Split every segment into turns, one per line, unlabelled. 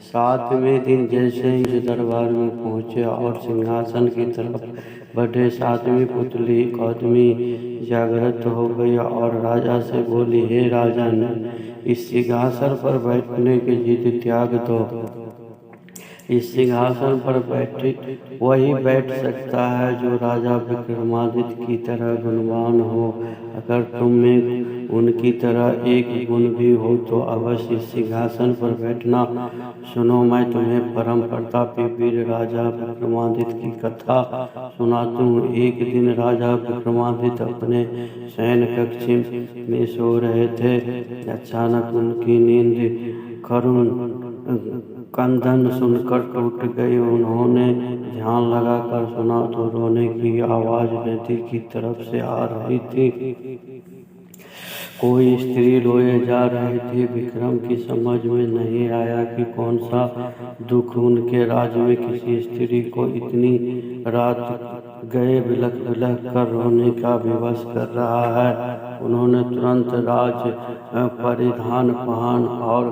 सातवें दिन जैसे ही दरबार में पहुंचे और सिंहासन की तरफ बढ़े, सातवीं पुतली गौतमी जागृत हो गई और राजा से बोली, हे राजन, इस सिंहासन पर बैठने की जिद त्याग दो। इस सिंहासन पर वही बैठ सकता है जो राजा विक्रमादित्य की तरह गुणवान हो। अगर तुम में उनकी तरह एक गुण भी हो तो अवश्य इस सिंहासन पर बैठना। सुनो, मैं तुम्हें परम प्रतापी वीर राजा विक्रमादित्य की कथा सुनाता हूँ। एक दिन राजा विक्रमादित्य अपने शयन कक्ष में सो रहे थे। अचानक उनकी नींद करुण कंदन सुनकर टूट गई। उन्होंने ध्यान लगाकर सुना तो रोने की आवाज नदी की तरफ से आ रही थी। कोई स्त्री रोए जा रही थी। विक्रम की समझ में नहीं आया कि कौन सा दुख उनके राज्य में किसी स्त्री को इतनी रात गए बिलख बिलख कर रोने का विवश कर रहा है। उन्होंने तुरंत राज परिधान पहन और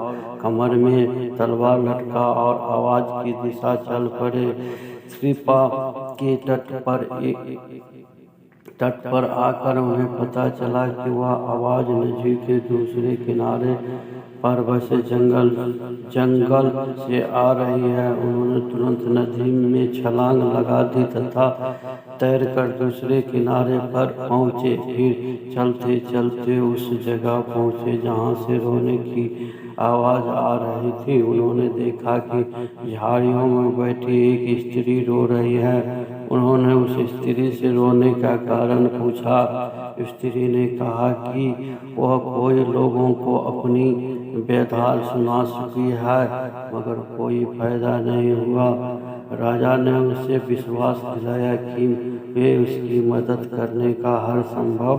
कमर में तलवार लटका और आवाज की दिशा चल पड़े। कृपा के तट पर आकर उन्हें पता चला कि वह आवाज नदी के दूसरे किनारे पर बसे जंगल से आ रही है। उन्होंने तुरंत नदी में छलांग लगा दी तथा तैरकर दूसरे किनारे पर पहुंचे। फिर चलते चलते उस जगह पहुंचे जहां से रोने की आवाज आ रही थी। उन्होंने देखा कि झाड़ियों में बैठी एक स्त्री रो रही है। उन्होंने उस स्त्री से रोने का कारण पूछा। स्त्री ने कहा कि वह कोई लोगों को अपनी बेदाल सुना चुकी है, मगर कोई फायदा नहीं हुआ। राजा ने उसे विश्वास दिलाया कि वे उसकी मदद करने का हर संभव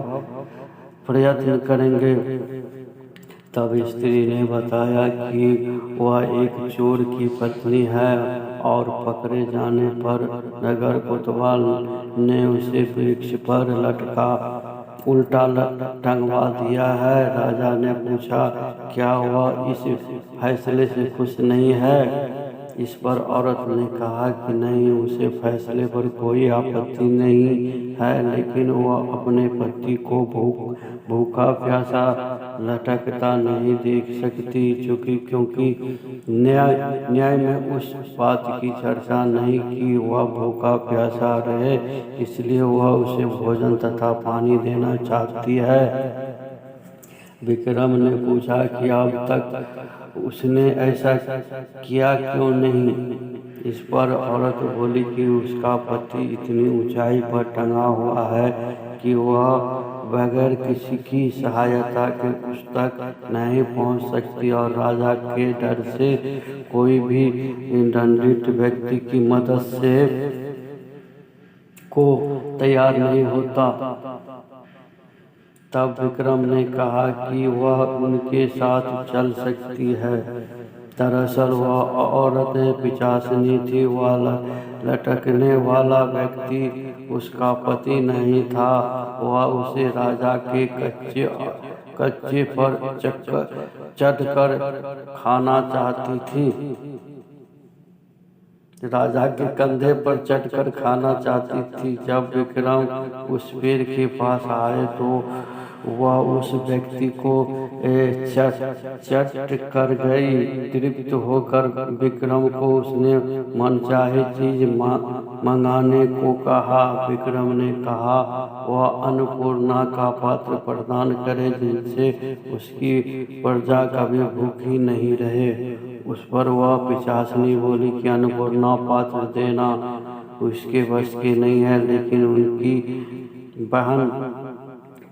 प्रयत्न करेंगे। तब स्त्री ने बताया कि वह एक चोर की पत्नी है और पकड़े जाने पर नगर कोतवाल ने उसे वृक्ष पर उल्टा टंगवा दिया है। राजा ने पूछा, क्या वह इस फैसले से खुश नहीं है? इस पर औरत ने कहा कि नहीं, उसे फैसले पर कोई आपत्ति नहीं है, लेकिन वह अपने पति को भूखा प्यासा लटकता नहीं देख सकती, क्योंकि न्याय में उस बात की चर्चा नहीं कि वह भूखा प्यासा रहे, इसलिए वह उसे भोजन तथा पानी देना चाहती है। विक्रम ने पूछा कि अब तक उसने ऐसा किया क्यों नहीं? इस पर औरत बोली कि उसका पति इतनी ऊंचाई पर टंगा हुआ है कि वह बगैर किसी की सहायता के उस तक नहीं पहुंच सकती और राजा के डर से कोई भी दंडित व्यक्ति की मदद से को तैयार नहीं होता। तब विक्रम ने कहा कि वह उनके साथ चल सकती है। दरअसल वह औरत पिशाचिनी थी। वह लटकने वाला व्यक्ति उसका पति नहीं था। वह उसे राजा के कच्चे पर चढ़कर खाना चाहती थी। राजा के कंधे पर चढ़कर खाना चाहती थी। जब विक्रम उस पेड़ के पास आए तो वह उस व्यक्ति को चट कर गई। तृप्त होकर विक्रम को उसने मनचाहे चीज मंगाने को कहा। विक्रम ने कहा वह अन्नपूर्णा का पात्र प्रदान करे जिनसे उसकी प्रजा कभी भूखी नहीं रहे। उस पर वह पिशाचिनी बोली कि अन्नपूर्णा पात्र देना उसके बस की नहीं है, लेकिन उनकी बहन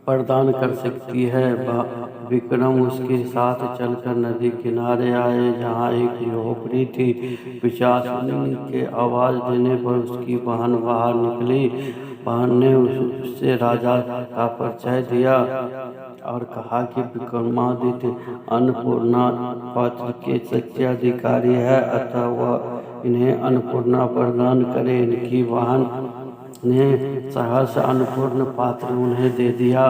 प्रदान कर सकती है। विक्रम उसके साथ चलकर नदी किनारे आए जहाँ एक झोपड़ी थी। पिशाचिनी के आवाज देने पर उसकी बहन बाहर निकली। बहन ने उससे राजा का परिचय दिया और कहा कि विक्रमादित्य अन्नपूर्णा पात्र के सच्चे अधिकारी है, अतः वह इन्हें अन्नपूर्णा प्रदान करे। इनकी बहन ने सहर्ष अन्नपूर्ण पात्र उन्हें दे दिया।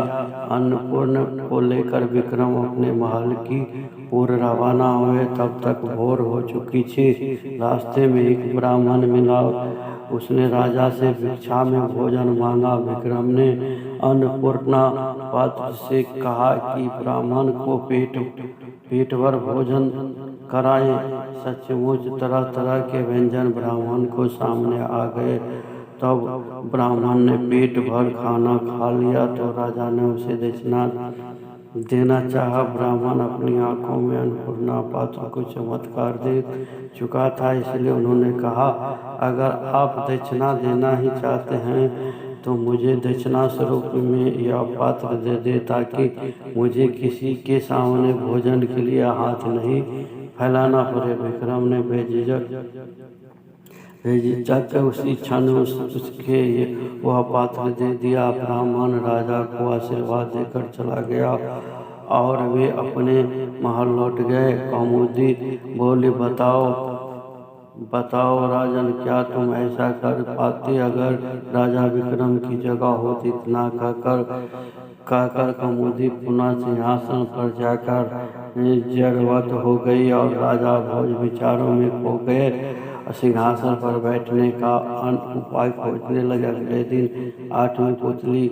अन्नपूर्ण को लेकर विक्रम अपने महल की ओर रवाना हुए। तब तक भोर हो चुकी थी। रास्ते में एक ब्राह्मण मिला। उसने राजा से भिक्षा में भोजन मांगा। विक्रम ने अन्नपूर्णा पात्र से कहा कि ब्राह्मण को पेट भर भोजन कराए। सचमुच तरह तरह के व्यंजन ब्राह्मण को सामने आ गए। तब ब्राह्मण ने पेट भर खाना खा लिया तो राजा ने उसे दक्षिणा देना चाहा। ब्राह्मण अपनी आंखों में अन्नपूर्णा पात्र को चमत्कार देख चुका था, इसलिए उन्होंने कहा, अगर आप दक्षिणा देना ही चाहते हैं तो मुझे दक्षिणा स्वरूप में यह पात्र दे दे, ताकि मुझे किसी के सामने भोजन के लिए हाथ नहीं फैलाना पड़े। विक्रम ने बेझिझक उसी क्षण उसके वह पात्र दे दिया। ब्राह्मण राजा को आशीर्वाद देकर चला गया और वे अपने महल लौट गए। कौमुदी बोली, बताओ राजन, क्या तुम ऐसा कर पाते? अगर राजा विक्रम की जगह होती। इतना कहकर कौमुदी पुनः सिंहासन पर जाकर जड़वत हो गई और राजा भोज विचारों में खो गए। सिंहासन पर बैठने का उपाय खोजने लगे। अगले दिन 8वीं पुतली